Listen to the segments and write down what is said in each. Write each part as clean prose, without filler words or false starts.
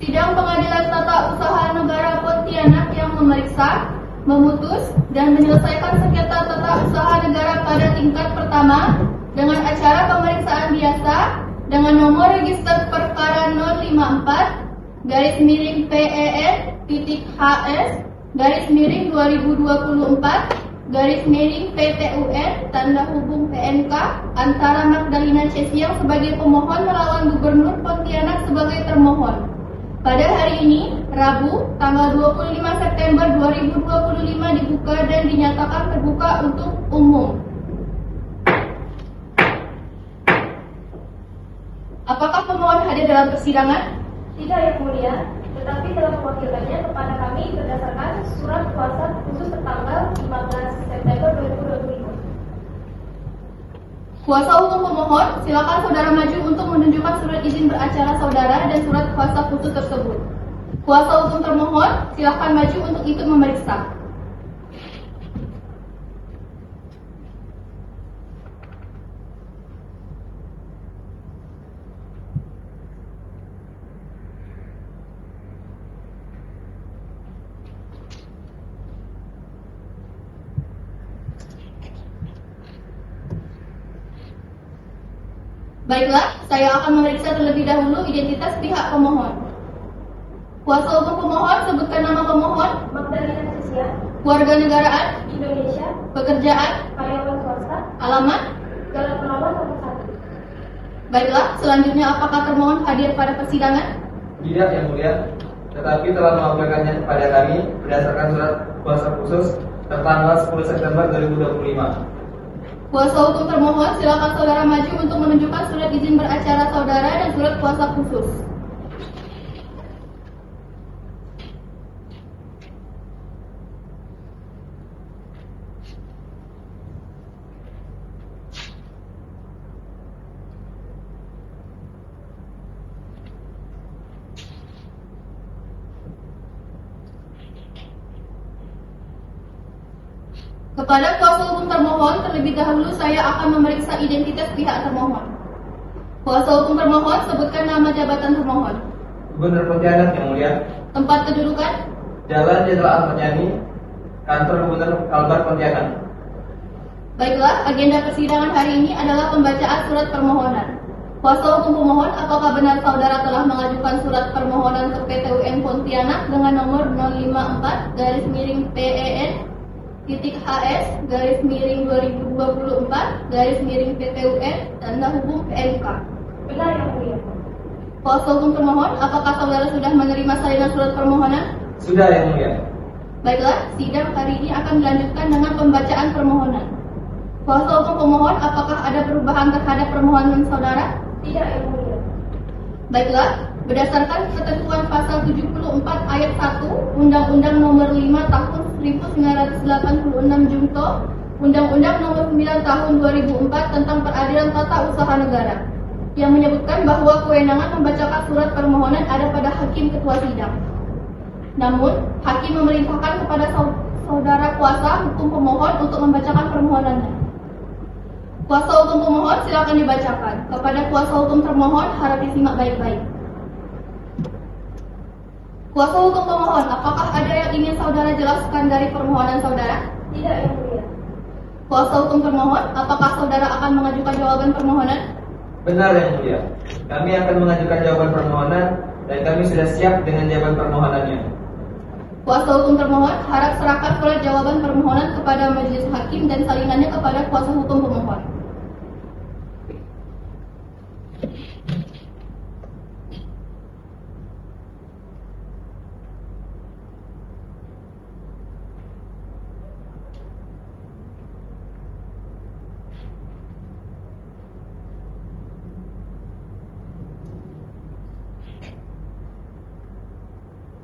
Sidang Pengadilan Tata Usaha Negara Pontianak yang memeriksa, memutus, dan menyelesaikan sengketa tata usaha negara pada tingkat pertama dengan acara pemeriksaan biasa dengan nomor register perkara 054-PEN/2024-PTUN antara Magdalena Cesiang sebagai pemohon melawan Gubernur Pontianak sebagai termohon. Pada hari ini, Rabu, tanggal 25 September 2025 dibuka dan dinyatakan terbuka untuk umum. Apakah pemohon hadir dalam persidangan? Tidak, Yang Mulia, tetapi telah mewakilkannya kepada kami berdasarkan surat kuasa khusus tertanggal 15 September 2025. Kuasa hukum pemohon, silakan saudara maju untuk menunjukkan surat izin beracara saudara dan surat kuasa khusus tersebut. Kuasa hukum termohon, silakan maju untuk ikut memeriksa. Baiklah, saya akan memeriksa terlebih dahulu identitas pihak pemohon. Kuasa hukum pemohon, sebutkan nama pemohon. Magdalena Cesiang, Warga negaraan, Indonesia, pekerjaan, karyawan swasta, alamat. Jalan Perawat nomor 1. Baiklah, selanjutnya apakah termohon hadir pada persidangan? Tidak, Yang Mulia, tetapi telah melaporkannya kepada kami berdasarkan surat kuasa khusus tertanggal 10 September 2025. Kuasa hukum termohon, silakan saudara maju untuk menunjukkan surat izin beracara saudara dan surat kuasa khusus. Kepada kuasa hukum termohon, terlebih dahulu saya akan memeriksa identitas pihak termohon. Kuasa hukum termohon, sebutkan nama jabatan termohon. Gubernur Pontianak, Yang Mulia. Tempat kedudukan, Jalan Jenderal Ahmad Yani, Kantor Gubernur Kalbar Pontianak. Baiklah, agenda persidangan hari ini adalah pembacaan surat permohonan. Kuasa hukum pemohon, apakah benar saudara telah mengajukan surat permohonan ke PTUN Pontianak dengan nomor 054-2024-PTUN/PNK? Benar, Yang Mulia. Kuasa hukum termohon, apakah saudara sudah menerima salinan surat permohonan? Sudah, Yang Mulia. Baiklah, sidang hari ini akan dilanjutkan dengan pembacaan permohonan. Kuasa hukum pemohon, apakah ada perubahan terhadap permohonan saudara? Tidak, Yang Mulia. Baiklah, berdasarkan ketentuan pasal 74 ayat 1 Undang-Undang Nomor 5 Tahun 1986 Junto, Undang-Undang Nomor 9 Tahun 2004 tentang Peradilan Tata Usaha Negara, yang menyebutkan bahwa kewenangan membacakan surat permohonan ada pada hakim ketua sidang. Namun, hakim memerintahkan kepada saudara kuasa hukum pemohon untuk membacakan permohonannya. Kuasa hukum pemohon, silakan dibacakan. Kepada kuasa hukum termohon, harap disimak baik-baik. Kuasa hukum pemohon, apakah ada yang ingin saudara jelaskan dari permohonan saudara? Tidak, Yang Mulia. Kuasa hukum termohon, apakah saudara akan mengajukan jawaban permohonan? Benar, Yang Mulia. Kami akan mengajukan jawaban permohonan dan kami sudah siap dengan jawaban permohonannya. Kuasa hukum termohon, harap serahkan surat jawaban permohonan kepada majelis hakim dan salinannya kepada kuasa hukum pemohon.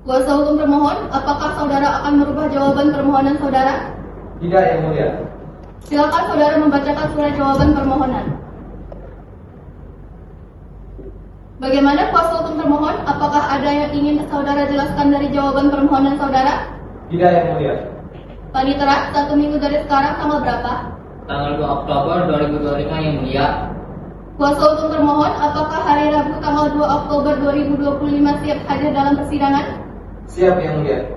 Kuasa hukum termohon, apakah saudara akan merubah jawaban permohonan saudara? Tidak, Yang Mulia. Silakan saudara membacakan surat jawaban permohonan. Bagaimana kuasa hukum termohon? Apakah ada yang ingin saudara jelaskan dari jawaban permohonan saudara? Tidak, Yang Mulia. Panitera, 1 minggu dari sekarang tanggal berapa? Tanggal 2 Oktober 2025, Yang Mulia. Kuasa hukum termohon, apakah hari Rabu tanggal 2 Oktober 2025 siap hadir dalam persidangan? Siap Yang Mulia.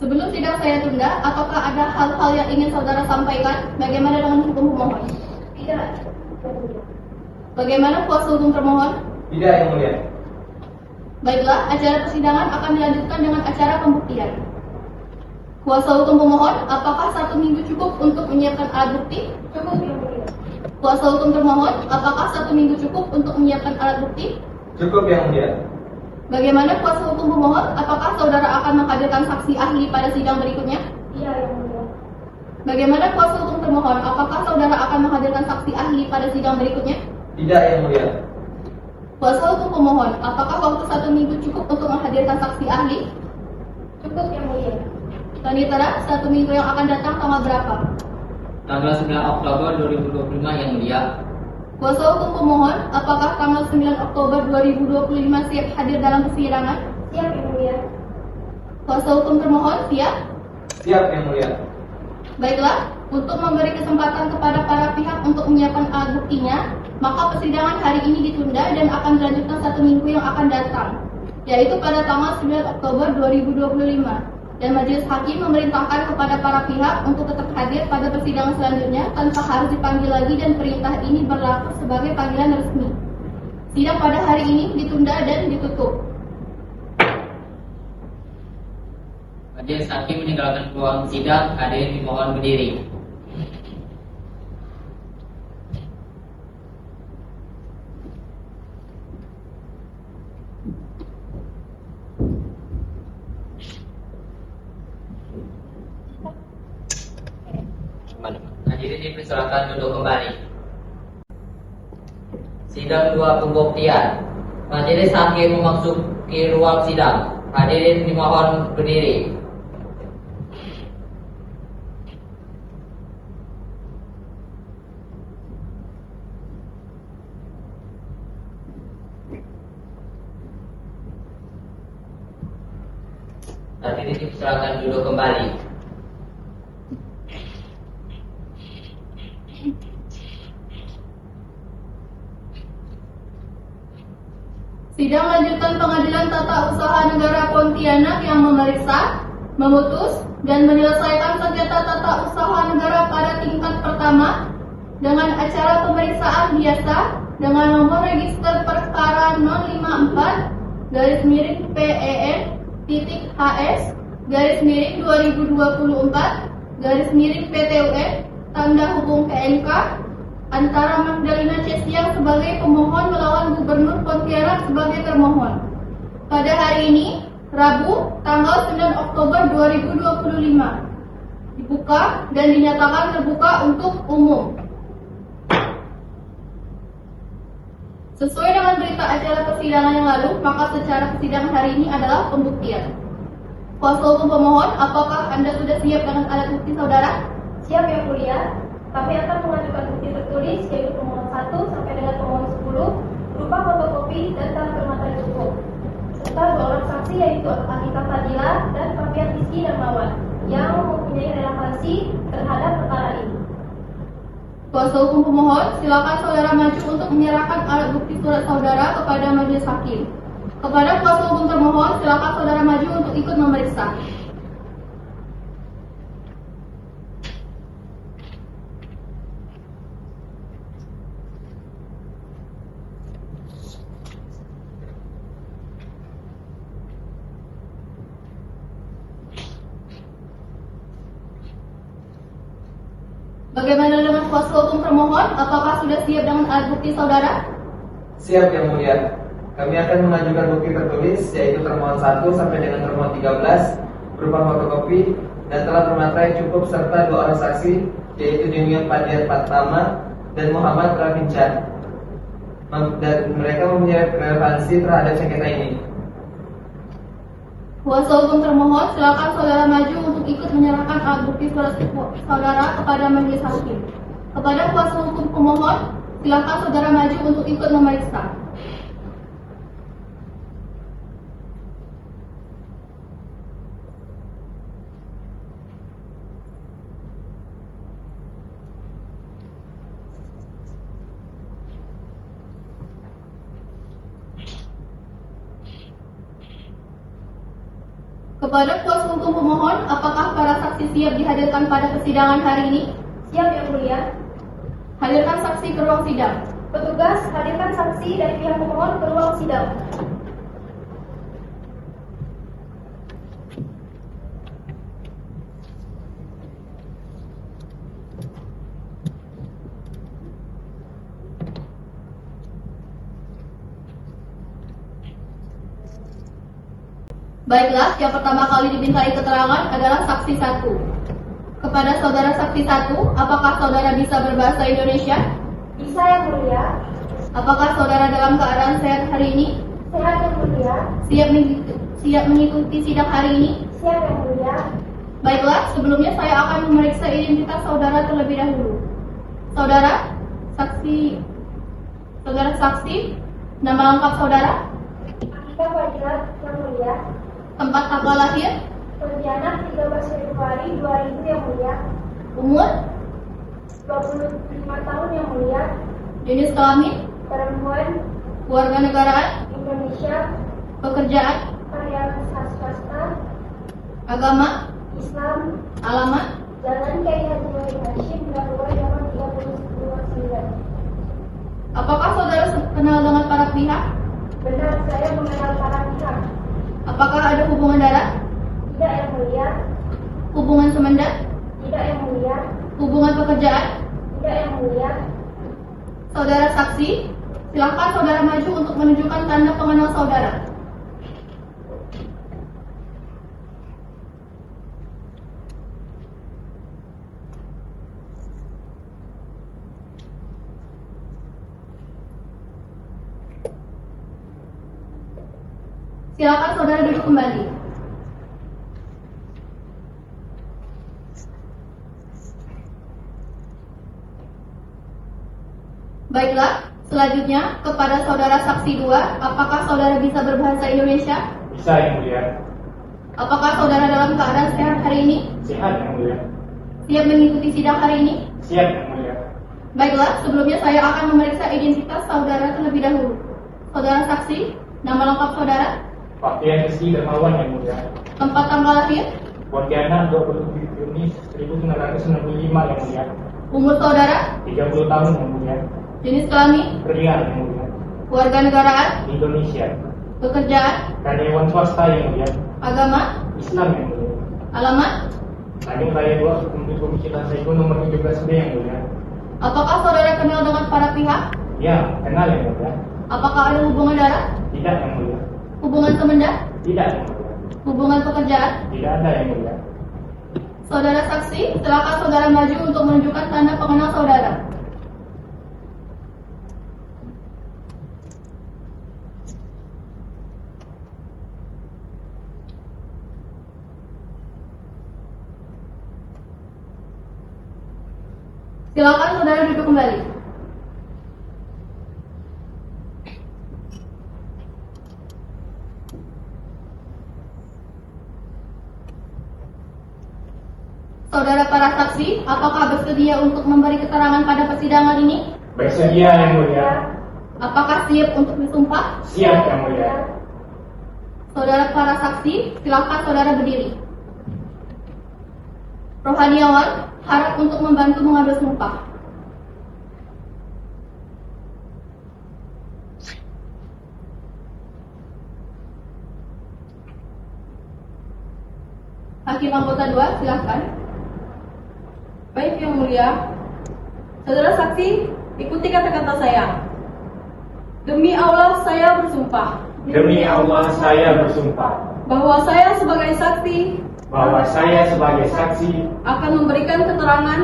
Sebelum sidang saya tunda, apakah ada hal-hal yang ingin saudara sampaikan? Bagaimana dengan hukum pemohon? Tidak, Yang Mulia. Bagaimana kuasa hukum termohon? Tidak Yang Mulia. Baiklah, acara persidangan akan dilanjutkan dengan acara pembuktian. Kuasa hukum pemohon, apakah 1 minggu cukup untuk menyiapkan alat bukti? Cukup, Yang Mulia. Kuasa hukum termohon, apakah 1 minggu cukup untuk menyiapkan alat bukti? Cukup Yang Mulia. Bagaimana kuasa hukum pemohon, apakah saudara akan menghadirkan saksi ahli pada sidang berikutnya? Iya, Yang Mulia. Bagaimana kuasa hukum termohon, apakah saudara akan menghadirkan saksi ahli pada sidang berikutnya? Tidak Yang Mulia. Kuasa hukum pemohon, apakah waktu 1 minggu cukup untuk menghadirkan saksi ahli? Cukup, Yang Mulia. Panitera, 1 minggu yang akan datang tanggal berapa? Tanggal 9 Oktober 2025 Yang Mulia. Kuasa hukum pemohon, apakah tanggal 9 Oktober 2025 siap hadir dalam persidangan? Siap, Yang Mulia. Kuasa hukum termohon, siap? Siap Yang Mulia. Baiklah, untuk memberi kesempatan kepada para pihak untuk menyiapkan alat buktinya, maka persidangan hari ini ditunda dan akan dilanjutkan 1 minggu yang akan datang, yaitu pada tanggal 9 Oktober 2025. Dan Majelis Hakim memerintahkan kepada para pihak untuk tetap hadir pada persidangan selanjutnya tanpa harus dipanggil lagi dan perintah ini berlaku sebagai panggilan resmi. Sidang pada hari ini ditunda dan ditutup. Majelis Hakim meninggalkan ruang sidang, hadirin dimohon berdiri. Hadirin dipersilakan duduk kembali. Sidang 2 pembuktian. Majelis Hakim memasuki ruang sidang. Hadirin dimohon berdiri. Hadirin dipersilakan duduk kembali. Sidang lanjutan Pengadilan Tata Usaha Negara Pontianak yang memeriksa, memutus, dan menyelesaikan sengketa tata usaha negara pada tingkat pertama dengan acara pemeriksaan biasa dengan nomor register perkara 054-HS-PTN/2024-PTUN tanda hubung PNK antara Magdalena Cesia sebagai pemohon melawan Gubernur Pontianak sebagai termohon. Pada hari ini, Rabu, tanggal 9 Oktober 2025, dibuka dan dinyatakan terbuka untuk umum. Sesuai dengan berita acara persidangan yang lalu, maka secara persidangan hari ini adalah pembuktian. Kuasa hukum pemohon, apakah Anda sudah siap dengan alat bukti saudara? Siap, Yang Mulia. Kami akan mengajukan bukti tertulis yaitu pemohon 1 sampai dengan pemohon 10 berupa fotokopi dan tanda materi cukup serta 2 orang saksi yaitu Anita Fadila dan Fabian Rizky Darmawan yang mempunyai relevansi terhadap perkara ini. Kuasa hukum pemohon, silakan saudara maju untuk menyerahkan alat bukti surat saudara kepada majelis hakim. Kepada kuasa hukum termohon, silakan saudara maju untuk ikut memeriksa. Bagaimana dengan kuasa hukum termohon? Apakah sudah siap dengan alat bukti saudara? Siap Yang Mulia. Kami akan mengajukan bukti tertulis yaitu termohon 1 sampai dengan termohon 13 berupa fotokopi dan telah bermaterai cukup serta 2 orang saksi yaitu Demian Padian Patama dan Muhammad Rafincan. Dan mereka mempunyai relevansi terhadap sengketa ini. Kuasa hukum termohon, silakan saudara maju untuk ikut menyerahkan alat bukti surat saudara kepada majelis hakim. Kepada kuasa hukum pemohon, silakan saudara maju untuk ikut memeriksa. Kepada kuasa hukum pemohon, apakah para saksi siap dihadirkan pada persidangan hari ini? Siap Yang Mulia. Hadirkan saksi ke ruang sidang. Petugas, hadirkan saksi dari pihak pemohon ke ruang sidang. Baiklah, yang pertama kali dimintai keterangan adalah saksi 1. Kepada saudara saksi 1, apakah saudara bisa berbahasa Indonesia? Bisa Yang Mulia. Apakah saudara dalam keadaan sehat hari ini? Sehat Yang Mulia. Siap mengikuti sidang hari ini? Siap Yang Mulia. Baiklah, sebelumnya saya akan memeriksa identitas saudara terlebih dahulu. Saudara saksi, nama lengkap saudara, Akika Fadila Yang Mulia. tempat tanggal lahir, Pontianak 13 Februari 2000 Yang Mulia. umur, 25 tahun Yang Mulia. jenis kelamin, Perempuan, keluarga negaraan, Indonesia, pekerjaan, karyawan swasta, agama, Islam, alamat, Jalan Kiai Haji Muhyiddin Hashim, Januari nomor 30 apakah saudara kenal dengan para pihak? Benar, saya mengenal para pihak. Apakah ada hubungan darah, Tidak Yang Mulia. hubungan semenda, Tidak Yang Mulia. hubungan pekerjaan? Tidak Yang Mulia. Saudara saksi, silakan saudara maju untuk menunjukkan tanda pengenal saudara. Silakan saudara duduk kembali. Baiklah, selanjutnya kepada saudara saksi 2, apakah saudara bisa berbahasa Indonesia? Bisa Yang Mulia. Apakah saudara dalam keadaan sehat hari ini? Sehat Yang Mulia. Siap mengikuti sidang hari ini? Siap Yang Mulia. Baiklah, sebelumnya saya akan memeriksa identitas saudara terlebih dahulu. Saudara saksi, nama lengkap saudara, Pakaian Rizky Dermawan Yang Mulia. tempat tanggal lahir, Pontianak 27 Juni 1995 Yang Mulia. umur saudara, 30 tahun Yang Mulia. jenis kelamin, Pria Yang Mulia. keluarga negaraan, Indonesia. pekerjaan, Karyawan swasta Yang Mulia. agama, Islam Yang Mulia. alamat. Tanjung Raya 2 untuk Komisi Saiku nomor 17B Yang Mulia. Apakah saudara kenal dengan para pihak? Ya, kenal Yang Mulia. Apakah ada hubungan darah, Tidak Yang Mulia. hubungan semenda, Tidak Yang Mulia. hubungan pekerjaan? Tidak ada Yang Mulia. Saudara saksi, silakan saudara maju untuk menunjukkan tanda pengenal saudara. Silakan saudara duduk kembali. Saudara para saksi, apakah bersedia untuk memberi keterangan pada persidangan ini? Bersedia Yang Mulia. Apakah siap untuk disumpah? Siap Yang Mulia. Saudara para saksi, silakan saudara berdiri. Rohaniawan, harap untuk membantu mengambil sumpah. Hakim anggota 2, silakan. Baik Yang Mulia, saudara saksi, ikuti kata-kata saya. Demi Allah saya bersumpah Demi Allah saya bersumpah bahwa saya sebagai saksi bahwa saya sebagai saksi akan memberikan keterangan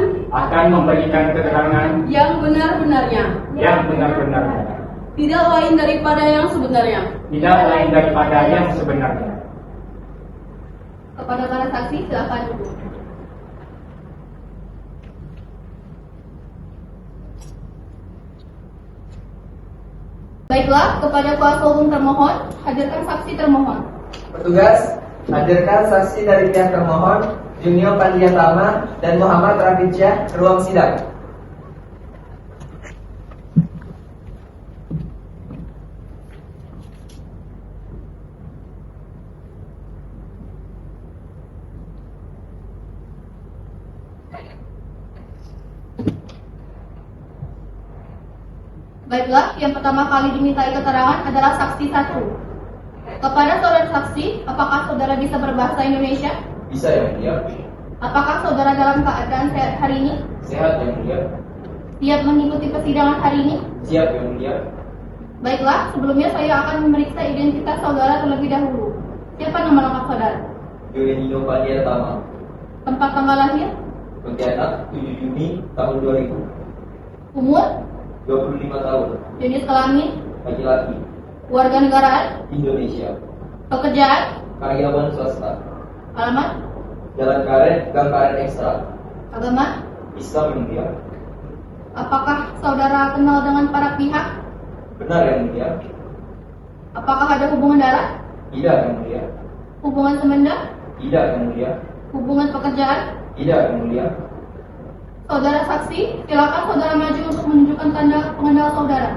yang benar-benarnya, yang benar-benarnya, tidak lain daripada yang sebenarnya. tidak lain daripada yang sebenarnya. Kepada para saksi, silakan duduk. Baiklah, kepada kuasa hukum termohon, hadirkan saksi termohon. Petugas, hadirkan saksi dari pihak termohon, Junio Pandiatama dan Muhammad Rafisyah ke ruang sidang. Baiklah, yang pertama kali dimintai keterangan adalah saksi 1. Kepada saudara saksi, apakah saudara bisa berbahasa Indonesia? Bisa yang mulia. Apakah saudara dalam keadaan sehat hari ini? Sehat yang mulia. Siap mengikuti persidangan hari ini? Siap yang mulia. Baiklah, sebelumnya saya akan memeriksa identitas saudara terlebih dahulu. Siapa nama lengkap saudara? Yoenino Pandia Tama. Tempat tanggal lahir? Pontianak 7 Juni tahun 2000. Umur? 25 tahun. Jenis kelamin? Laki-laki. Warga negaraan? Indonesia. Pekerjaan? Karyawan swasta. Alamat? Jalan Karet, Gang Karet Ekstra. Agama? Islam yang mulia. Apakah saudara kenal dengan para pihak? Benar yang mulia. Apakah ada hubungan darah? Tidak yang mulia. Hubungan semenda? Tidak yang mulia. Hubungan pekerjaan? Tidak yang mulia. Saudara saksi, silakan saudara maju untuk menunjukkan tanda pengenal saudara.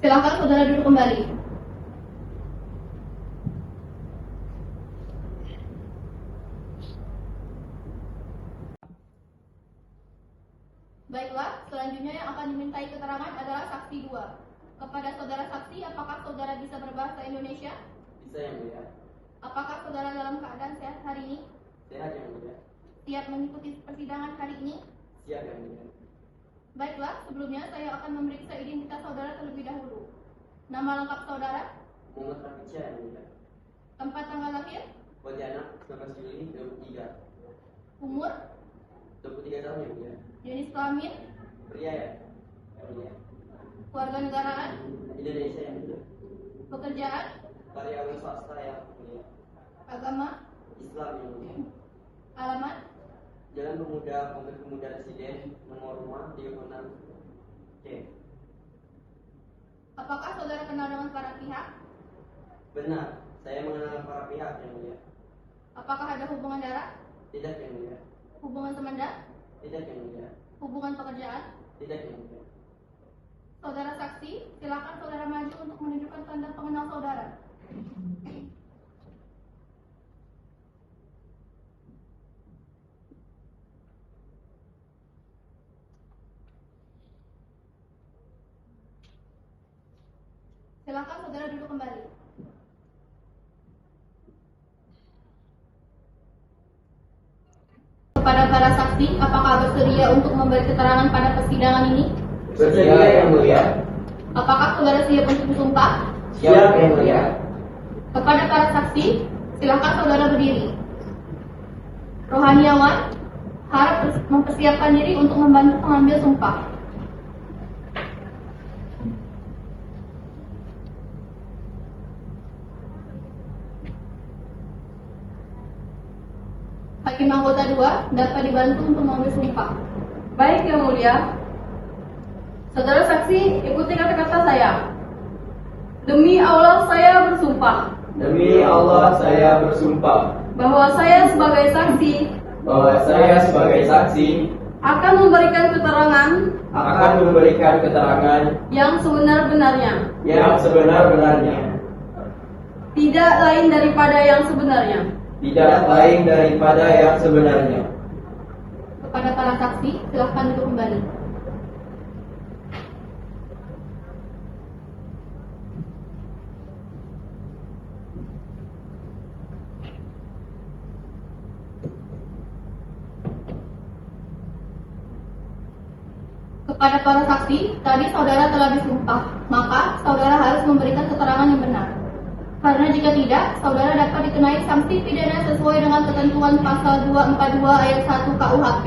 Silakan saudara duduk kembali. Baiklah, selanjutnya yang akan dimintai keterangan adalah saksi 2. Kepada saudara saksi, apakah saudara bisa berbahasa Indonesia? Bisa yang mulia. Apakah saudara dalam keadaan sehat hari ini? Sehat yang mulia. Siap mengikuti persidangan hari ini? Siap yang mulia. Baiklah, sebelumnya saya akan memeriksa identitas saudara terlebih dahulu. Nama lengkap saudara? Muhammad Rafiq yang mulia. Tempat tanggal lahir? Pontianak 19 Juli 2003. Umur? 23 tahun yang mulia. Jenis kelamin? Pria ya? Yang mulia. Warga negaraan? Indonesia yang mulia. Pekerjaan? Karyawan swasta yang mulia. Agama? Islam yang mulia. Alamat? Jalan Pemuda, Kompleks Pemuda Residen, nomor rumah 36 C. Apakah saudara kenal dengan para pihak? Benar, saya mengenal para pihak yang mulia. Apakah ada hubungan darah? Tidak yang mulia. Hubungan semenda? Tidak yang mulia. Hubungan pekerjaan? Tidak yang mulia. Saudara saksi, silakan saudara maju untuk menunjukkan tanda pengenal saudara. Silakan saudara duduk kembali. Kepada para saksi, apakah bersedia untuk memberi keterangan pada persidangan ini? Bersedia yang mulia. Apakah saudara siap untuk bersumpah? Siap yang mulia. Kepada para saksi, silakan saudara berdiri. Rohaniawan harap mempersiapkan diri untuk membantu pengambil sumpah. Hakim anggota 2 dapat dibantu untuk mengambil sumpah. Baik yang mulia. Saudara saksi, ikuti kata-kata saya. Demi Allah saya bersumpah Demi Allah saya bersumpah bahwa saya sebagai saksi bahwa saya sebagai saksi akan memberikan keterangan akan memberikan keterangan yang sebenar-benarnya, yang sebenar-benarnya, tidak lain daripada yang sebenarnya. tidak lain daripada yang sebenarnya. Kepada para saksi, silakan duduk kembali. Kepada para saksi, tadi saudara telah disumpah, maka saudara harus memberikan keterangan yang benar. Karena jika tidak, saudara dapat dikenai sanksi pidana sesuai dengan ketentuan pasal 242 ayat 1 KUHP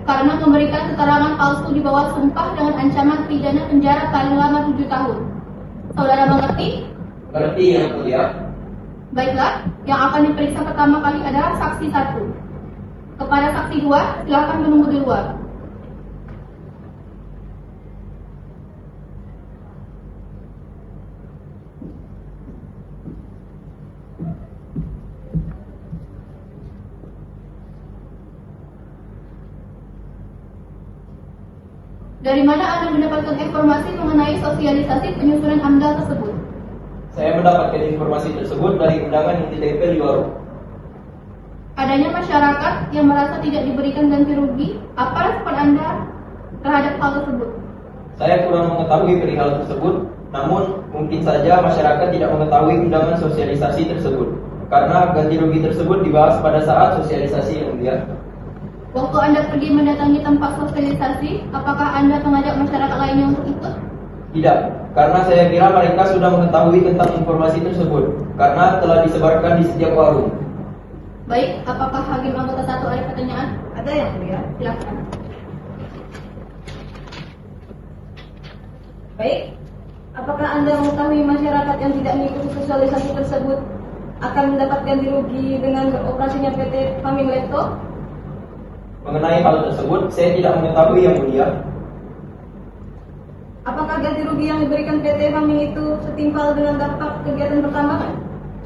karena memberikan keterangan palsu di bawah sumpah dengan ancaman pidana penjara paling lama 7 tahun. Saudara mengerti? Ngerti yang mulia. Baiklah, yang akan diperiksa pertama kali adalah saksi 1. Kepada saksi 2, silakan menunggu di luar. Dari mana Anda mendapatkan informasi mengenai sosialisasi penyusunan AMDAL tersebut? Saya mendapatkan informasi tersebut dari undangan yang ditempel di warung. Adanya masyarakat yang merasa tidak diberikan ganti rugi, apa respon Anda terhadap hal tersebut? Saya kurang mengetahui perihal tersebut, namun mungkin saja masyarakat tidak mengetahui undangan sosialisasi tersebut, karena ganti rugi tersebut dibahas pada saat sosialisasi yang mulia. Waktu Anda pergi mendatangi tempat sosialisasi, apakah Anda mengajak masyarakat lainnya untuk ikut? Tidak, karena saya kira mereka sudah mengetahui tentang informasi tersebut, karena telah disebarkan di setiap warung. Baik, apakah Hakim anggota 1 ada pertanyaan? Ada yang mulia. Silakan. Baik, apakah Anda mengetahui masyarakat yang tidak mengikuti sosialisasi tersebut akan mendapat ganti rugi dengan beroperasinya PT Faming Lepto? Mengenai hal tersebut, saya tidak mengetahui yang mulia. Apakah ganti rugi yang diberikan PT Faming itu setimpal dengan dampak kegiatan pertambangan?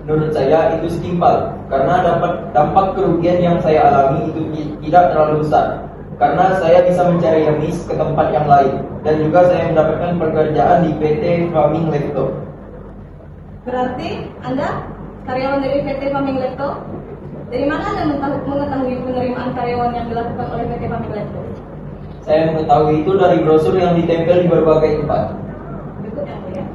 Menurut saya itu setimpal, karena dampak kerugian yang saya alami itu tidak terlalu besar, karena saya bisa mencari remis ke tempat yang lain, dan juga saya mendapatkan pekerjaan di PT Faming Lepto. Berarti Anda karyawan dari PT Faming Lepto? Dari mana Anda mengetahui penerimaan karyawan yang dilakukan oleh PT Faming Lepto? Saya mengetahui itu dari brosur yang ditempel di berbagai tempat. Berikut yang mulia.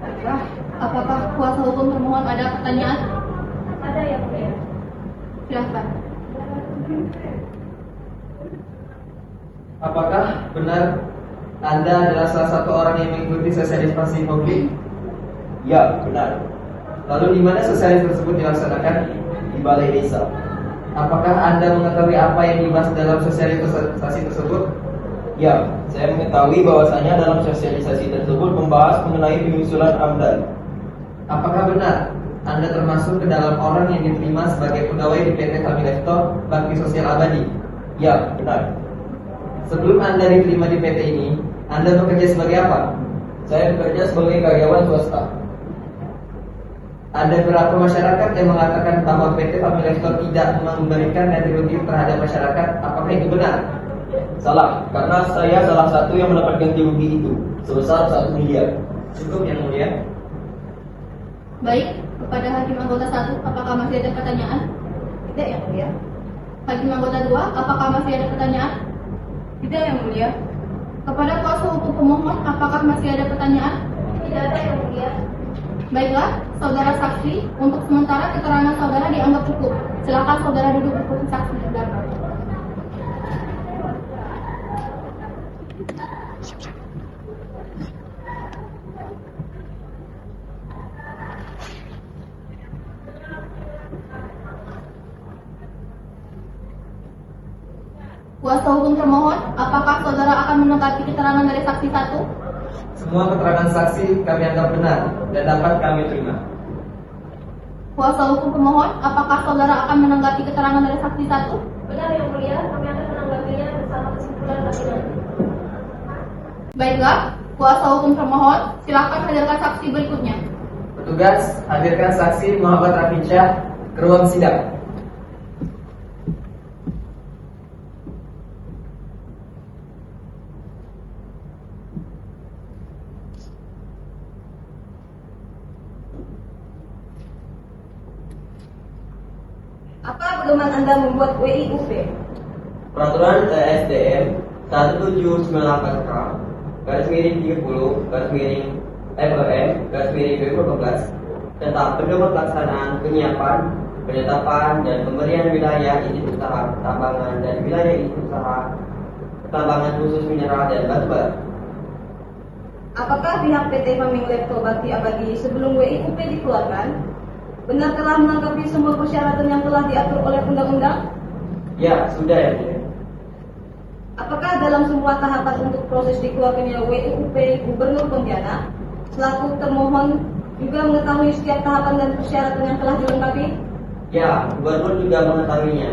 Baiklah, apakah kuasa hukum termohon ada pertanyaan? Ada yang mulia. Silakan. Apakah benar Anda adalah salah satu orang yang mengikuti sosialisasi publik? Ya, benar. Lalu di mana sosialisasi tersebut dilaksanakan? Di balai desa. Apakah Anda mengetahui apa yang dibahas dalam sosialisasi tersebut? Ya, saya mengetahui bahwasanya dalam sosialisasi tersebut membahas mengenai penyusulan AMDAL. Apakah benar Anda termasuk ke dalam orang yang diterima sebagai pegawai di PT Faming Lepto Bakti Sosial Abadi? Ya, benar. Sebelum Anda diterima di PT ini, Anda bekerja sebagai apa? Saya bekerja sebagai karyawan swasta. Ada beberapa masyarakat yang mengatakan bahwa PT Faming Lepto tidak memberikan ganti rugi terhadap masyarakat. Apakah itu benar? Salah, karena saya salah satu yang mendapat ganti rugi itu sebesar 1 miliar. Cukup yang mulia. Baik, kepada Hakim anggota 1, apakah masih ada pertanyaan? Tidak yang mulia. Hakim anggota 2, apakah masih ada pertanyaan? Tidak yang mulia. Kepada kuasa hukum pemohon, apakah masih ada pertanyaan? Tidak ada yang mulia. Baiklah, saudara saksi, untuk sementara keterangan saudara dianggap cukup. Silakan saudara duduk di kursi saksi di belakang. Kuasa hukum termohon, apakah saudara akan menanggapi keterangan dari saksi 1? Semua keterangan saksi kami anggap benar dan dapat kami terima. Kuasa hukum pemohon, apakah saudara akan menanggapi keterangan dari saksi 1? Benar yang mulia, kami akan menanggapinya bersama kesimpulan hakiman. Baiklah, kuasa hukum termohon, silakan hadirkan saksi berikutnya. Petugas, hadirkan saksi Muhammad Rafisyah ke ruang sidang. Apa pedoman Anda membuat WIUP? Peraturan TSDM 1798K garis miring 30 garis miring FEM garis miring 2012 tentang pedoman pelaksanaan penyiapan, penetapan dan pemberian wilayah izin usaha pertambangan dan wilayah izin usaha pertambangan khusus mineral dan batu bara. Apakah pihak PT Faming Lepto Bakti Abadi sebelum WIUP dikeluarkan benar telah melengkapi semua persyaratan yang telah diatur oleh undang-undang? Ya, sudah ya. Apakah dalam semua tahapan untuk proses dikeluarkannya WIUP Gubernur Pontianak selaku termohon juga mengetahui setiap tahapan dan persyaratan yang telah dilengkapi? Ya, Gubernur juga mengetahuinya.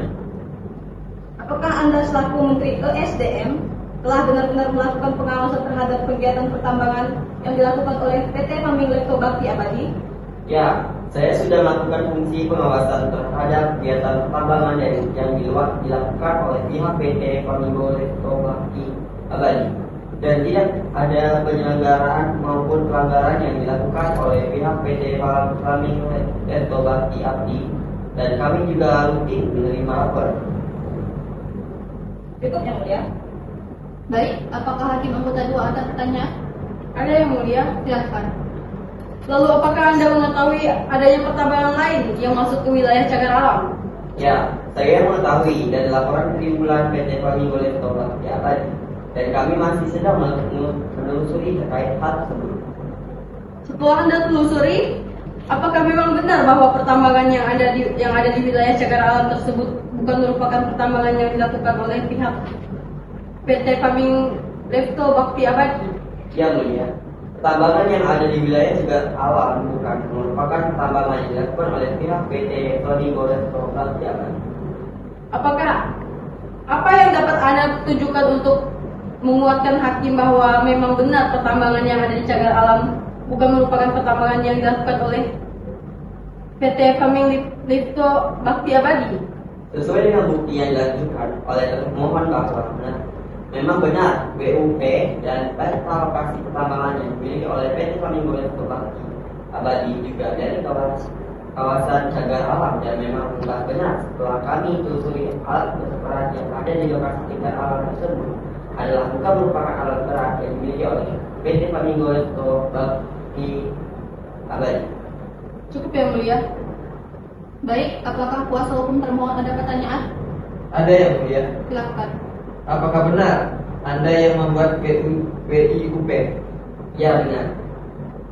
Apakah Anda selaku Menteri ESDM telah benar-benar melakukan pengawasan terhadap kegiatan pertambangan yang dilakukan oleh PT Faming Lepto Bakti Abadi? Ya, Saya sudah melakukan fungsi pengawasan terhadap kegiatan pertambangan yang dilakukan oleh pihak PT Flamingo Restoblaki Abadi, dan tidak ada penyelenggaraan maupun pelanggaran yang dilakukan oleh pihak PT Flamingo Restoblaki Abadi, dan kami juga rutin menerima lapor. Cukup yang mulia. Baik, apakah hakim anggota 2 ada pertanyaan? Ada yang mulia. Silakan. Lalu apakah Anda mengetahui adanya pertambangan lain yang masuk ke wilayah cagar alam? Ya, saya mengetahui dari laporan timbulan PT Flamingo Restoblaki Abadi, dan kami masih sedang menelusuri terkait hal tersebut. Setelah Anda telusuri, apakah memang benar bahwa pertambangan yang ada di wilayah cagar alam tersebut bukan merupakan pertambangan yang dilakukan oleh pihak PT Flamingo Restoblaki Abadi? Ya mulia, pertambangan yang ada di wilayah cagar alam bukan merupakan pertambangan yang dilakukan oleh pihak PT Flamingo Restoblaki Abadi. Apakah apa yang dapat Anda tunjukkan untuk menguatkan hakim bahwa memang benar pertambangan yang ada di cagar alam bukan merupakan pertambangan yang dilakukan oleh PT Flamingo Restoblaki Abadi? Sesuai dengan bukti yang dilakukan oleh termohon bahwa memang benar BUP dan data lokasi pertambangan yang dimiliki oleh PT Flamingo Restoblaki Abadi juga dari kawasan cagar alam, dan memang benar setelah kami telusuri alat berat yang ada di lokasi cagar alam tersebut adalah bukan merupakan alat berat yang dimiliki oleh PT Flamingo Restoblaki Abadi. Cukup yang mulia. Baik, apakah kuasa hukum termohon ada pertanyaan? Ada yang mulia. Silakan. Apakah benar Anda yang membuat WIUP? Ya benar.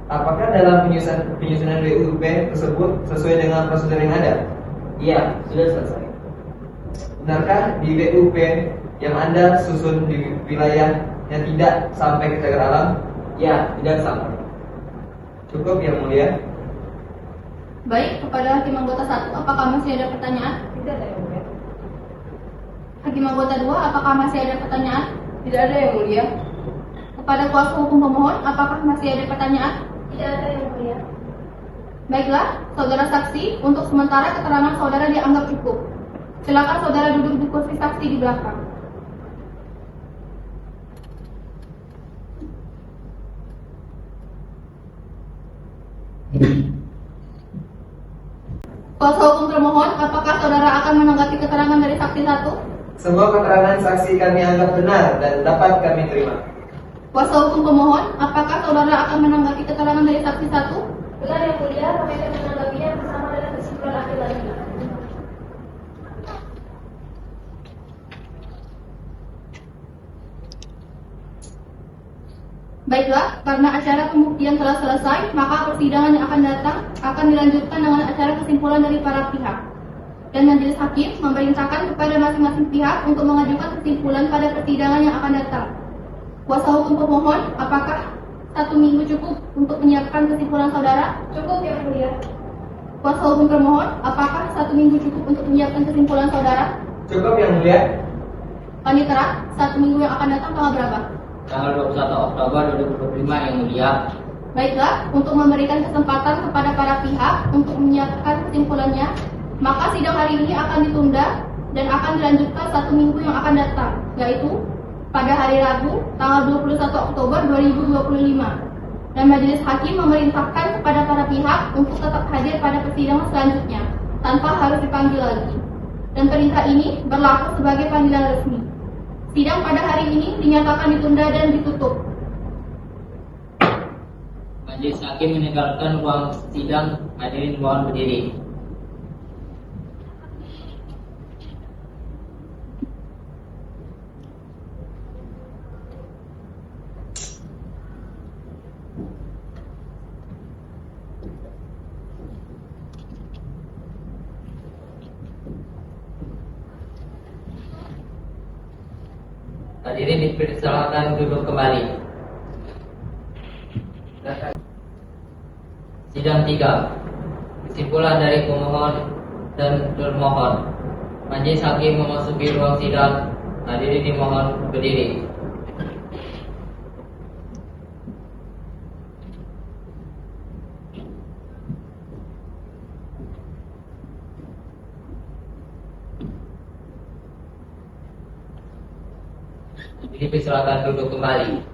Apakah dalam penyusunan WIUP tersebut sesuai dengan prosedur yang ada? Iya, sudah selesai. Benarkah di WIUP yang Anda susun di wilayah yang tidak sampai ke cagar alam? Ya, tidak sampai. Cukup yang mulia. Baik, kepada hakim anggota 1, apakah masih ada pertanyaan? Tidak ada yang mulia. Hakim anggota 2, apakah masih ada pertanyaan? Tidak ada yang mulia. Kepada kuasa hukum pemohon, apakah masih ada pertanyaan? Tidak ada yang mulia. Baiklah, saudara saksi, untuk sementara keterangan saudara dianggap cukup. Silakan saudara duduk di kursi saksi di belakang. Kuasa hukum termohon, apakah saudara akan menanggapi keterangan dari saksi 1? Semua keterangan saksi kami anggap benar dan dapat kami terima. Kuasa hukum pemohon, apakah saudara akan menanggapi keterangan dari saksi 1? Benar yang mulia, kami akan menanggapinya bersama dengan kesimpulan akhir lagi. Baiklah, karena acara pembuktian telah selesai, maka persidangan yang akan datang akan dilanjutkan dengan acara kesimpulan dari para pihak. Dan majelis hakim memerintahkan kepada masing-masing pihak untuk mengajukan kesimpulan pada persidangan yang akan datang. Kuasa hukum pemohon, apakah 1 minggu cukup untuk menyiapkan kesimpulan saudara? Cukup yang mulia. Kuasa hukum termohon, apakah 1 minggu cukup untuk menyiapkan kesimpulan saudara? Cukup yang mulia. Panitera, 1 minggu yang akan datang tanggal berapa? Tanggal 21 Oktober 2025 yang mulia. Baiklah, untuk memberikan kesempatan kepada para pihak untuk menyiapkan kesimpulannya, maka sidang hari ini akan ditunda dan akan dilanjutkan 1 minggu yang akan datang, yaitu pada hari Rabu, tanggal 21 Oktober 2025. Dan majelis hakim memerintahkan kepada para pihak untuk tetap hadir pada persidangan selanjutnya, tanpa harus dipanggil lagi. Dan perintah ini berlaku sebagai panggilan resmi. Sidang pada hari ini dinyatakan ditunda dan ditutup. Majelis hakim meninggalkan ruang sidang. Hadirin mohon berdiri. Hadirin dipersilakan duduk kembali. Sidang 3. Kesimpulan dari pemohon dan termohon. Majelis hakim memasuki ruang sidang. Hadirin dimohon berdiri. Dipersilakan duduk kembali.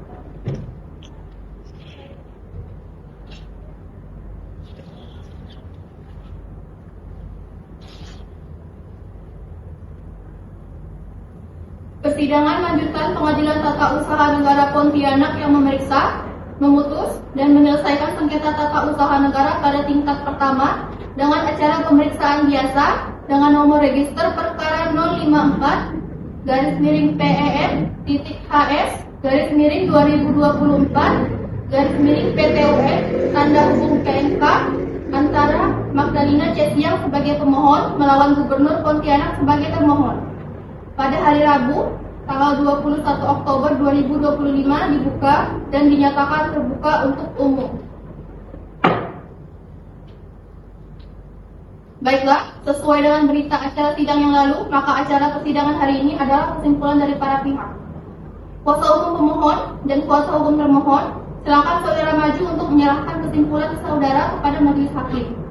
Persidangan lanjutan Pengadilan Tata Usaha Negara Pontianak yang memeriksa, memutus, dan menyelesaikan sengketa tata usaha negara pada tingkat pertama dengan acara pemeriksaan biasa dengan nomor register perkara 054-PEN-HS-2024-PTUN tanda hubung PNK antara Magdalena Cesiang sebagai pemohon melawan Gubernur Pontianak sebagai termohon. Pada hari Rabu, tanggal 21 Oktober 2025 dibuka dan dinyatakan terbuka untuk umum. Baiklah, sesuai dengan berita acara sidang yang lalu, maka acara persidangan hari ini adalah kesimpulan dari para pihak. Kuasa hukum pemohon dan kuasa hukum termohon, silakan saudara maju untuk menyerahkan kesimpulan saudara kepada majelis hakim.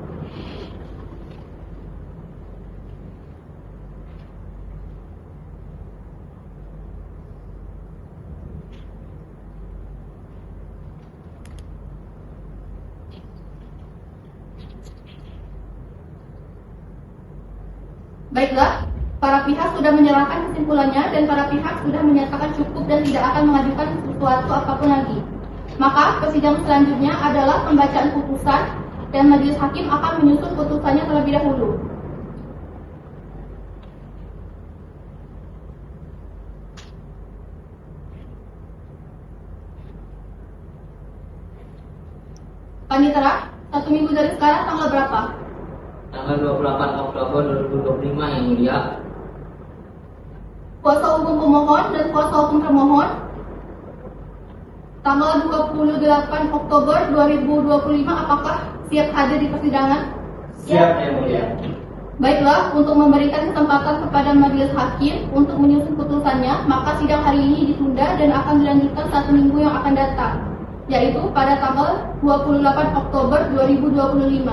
Baiklah, para pihak sudah menyerahkan kesimpulannya dan para pihak sudah menyatakan cukup dan tidak akan mengajukan sesuatu apapun lagi. Maka persidangan selanjutnya adalah pembacaan putusan dan majelis hakim akan menyusun putusannya terlebih dahulu. Panitera, 1 minggu dari sekarang tanggal berapa? Tanggal 28 Oktober 2025 yang mulia. Kuasa hukum pemohon dan kuasa hukum termohon, tanggal 28 Oktober 2025 apakah siap hadir di persidangan? Siap yang mulia. Baiklah, untuk memberikan kesempatan kepada majelis hakim untuk menyusun putusannya, maka sidang hari ini ditunda dan akan dilanjutkan 1 minggu yang akan datang, yaitu pada tanggal 28 Oktober 2025.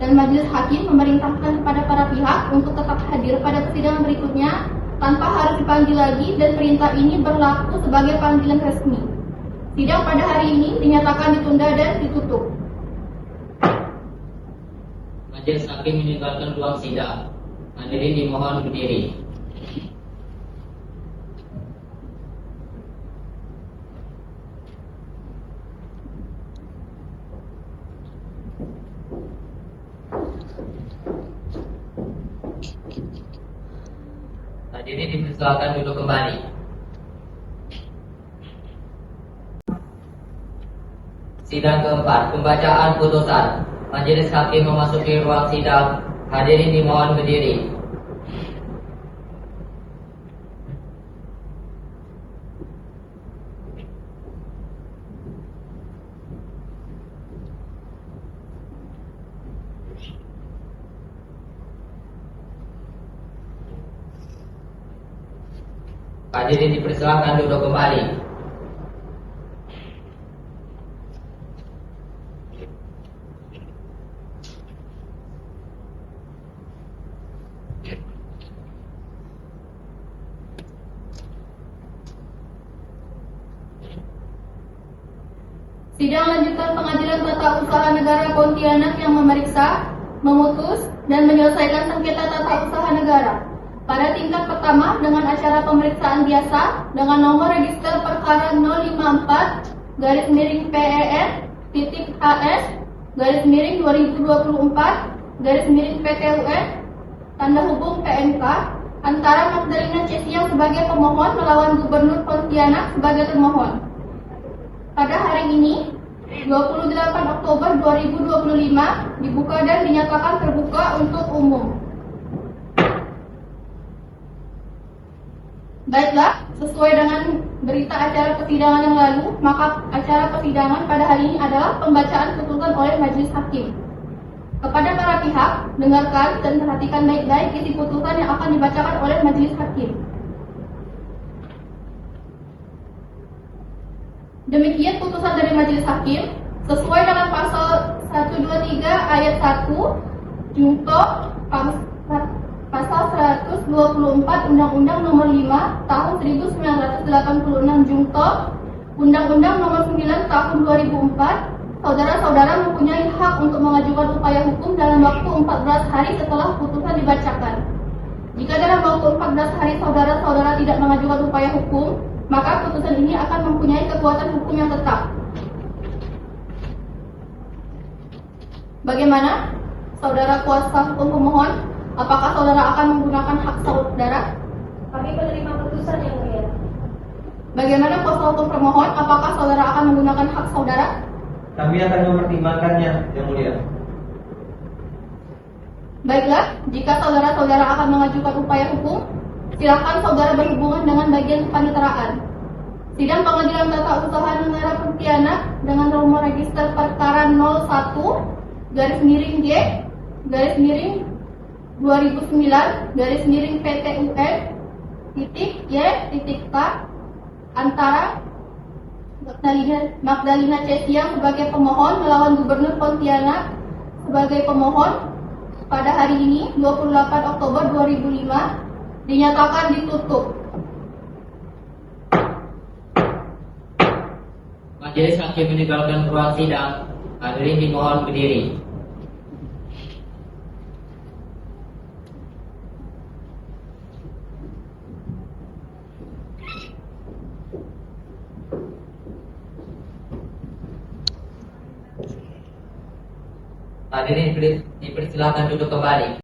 Dan majelis hakim memerintahkan kepada para pihak untuk tetap hadir pada persidangan berikutnya tanpa harus dipanggil lagi, dan perintah ini berlaku sebagai panggilan resmi. Sidang pada hari ini dinyatakan ditunda dan ditutup. Majelis hakim meninggalkan ruang sidang. Hadirin dimohon berdiri. Hadirin dipersilakan duduk kembali. Sidang keempat, pembacaan putusan. Majelis hakim memasuki ruang sidang. Hadirin dimohon berdiri. Hadirin dipersilakan duduk kembali. Sidang lanjutan Pengadilan Tata Usaha Negara Pontianak yang memeriksa, memutus, dan menyelesaikan sengketa tata usaha negara pada tingkat pertama dengan acara pemeriksaan biasa dengan nomor register perkara 054-PEN-HS-2024-PTUN tanda hubung PNK antara Magdalena Cesiang sebagai pemohon melawan Gubernur Pontianak sebagai termohon. Pada hari ini, 28 Oktober 2025, dibuka dan dinyatakan terbuka untuk umum. Baiklah, sesuai dengan berita acara persidangan yang lalu, maka acara persidangan pada hari ini adalah pembacaan putusan oleh majelis hakim. Kepada para pihak, dengarkan dan perhatikan baik-baik isi putusan yang akan dibacakan oleh majelis hakim. Demikian putusan dari majelis hakim sesuai dengan pasal 123 ayat 1 junto Pasal 124 Undang-Undang Nomor 5 Tahun 1986 Jungto, Undang-Undang Nomor 9 Tahun 2004, saudara-saudara mempunyai hak untuk mengajukan upaya hukum dalam waktu 14 hari setelah putusan dibacakan. Jika dalam waktu 14 hari saudara-saudara tidak mengajukan upaya hukum, maka putusan ini akan mempunyai kekuatan hukum yang tetap. Bagaimana? Saudara kuasa hukum pemohon, apakah saudara akan menggunakan hak saudara? Kami menerima putusan yang mulia. Bagaimana kuasa hukum pemohon, apakah saudara akan menggunakan hak saudara? Kami akan mempertimbangkannya, Yang Mulia. Baiklah, jika saudara-saudara akan mengajukan upaya hukum, silakan saudara berhubungan dengan bagian kepaniteraan. Sidang Pengadilan Tata Usaha Negara Pontianak dengan nomor register perkara 01-2009-PTUN-Y.K antara Magdalena Cesiang sebagai pemohon melawan Gubernur Pontianak sebagai pemohon pada hari ini 28 Oktober 2005 dinyatakan ditutup. Majelis hakim meninggalkan ruang sidang. Hadirin dimohon berdiri. Hadirin dipersilakan duduk kembali.